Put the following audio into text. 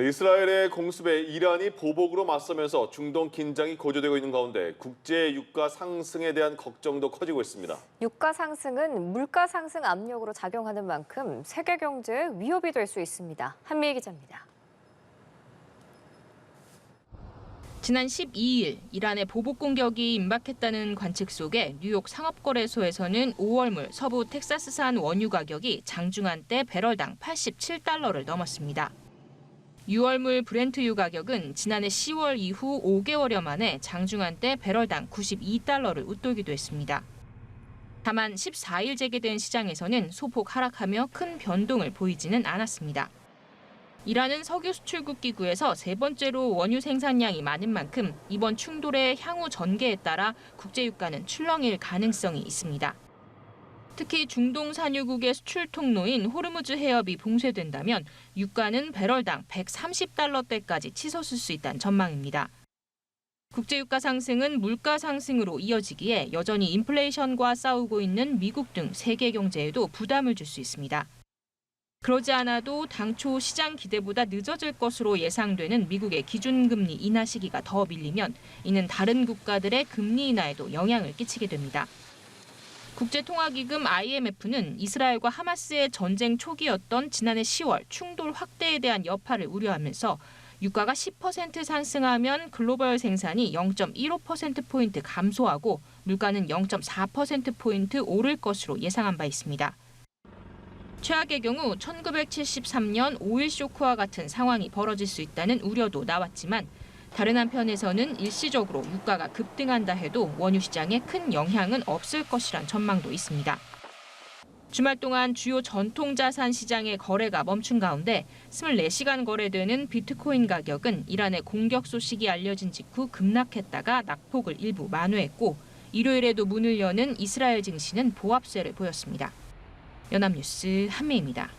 이스라엘의 공습에 이란이 보복으로 맞서면서 중동 긴장이 고조되고 있는 가운데 국제 유가 상승에 대한 걱정도 커지고 있습니다. 유가 상승은 물가 상승 압력으로 작용하는 만큼 세계 경제에 위협이 될 수 있습니다. 한미애 기자입니다. 지난 12일 이란의 보복 공격이 임박했다는 관측 속에 뉴욕 상업거래소에서는 5월물 서부 텍사스산 원유 가격이 장중한 때 배럴당 87달러를 넘었습니다. 6월물 브렌트유 가격은 지난해 10월 이후 5개월여 만에 장중한 때 배럴당 92달러를 웃돌기도 했습니다. 다만 14일 재개된 시장에서는 소폭 하락하며 큰 변동을 보이지는 않았습니다. 이란은 석유 수출국 기구에서 세 번째로 원유 생산량이 많은 만큼 이번 충돌의 향후 전개에 따라 국제유가는 출렁일 가능성이 있습니다. 특히 중동 산유국의 수출 통로인 호르무즈 해협이 봉쇄된다면 유가는 배럴당 130달러대까지 치솟을 수 있다는 전망입니다. 국제유가 상승은 물가 상승으로 이어지기에 여전히 인플레이션과 싸우고 있는 미국 등 세계 경제에도 부담을 줄 수 있습니다. 그러지 않아도 당초 시장 기대보다 늦어질 것으로 예상되는 미국의 기준금리 인하 시기가 더 밀리면 이는 다른 국가들의 금리 인하에도 영향을 끼치게 됩니다. 국제통화기금 IMF는 이스라엘과 하마스의 전쟁 초기였던 지난해 10월 충돌 확대에 대한 여파를 우려하면서 유가가 10% 상승하면 글로벌 생산이 0.15%포인트 감소하고 물가는 0.4%포인트 오를 것으로 예상한 바 있습니다. 최악의 경우 1973년 오일 쇼크와 같은 상황이 벌어질 수 있다는 우려도 나왔지만 다른 한편에서는 일시적으로 유가가 급등한다 해도 원유 시장에 큰 영향은 없을 것이란 전망도 있습니다. 주말 동안 주요 전통자산 시장의 거래가 멈춘 가운데 24시간 거래되는 비트코인 가격은 이란의 공격 소식이 알려진 직후 급락했다가 낙폭을 일부 만회했고 일요일에도 문을 여는 이스라엘 증시는 보합세를 보였습니다. 연합뉴스 한미애입니다.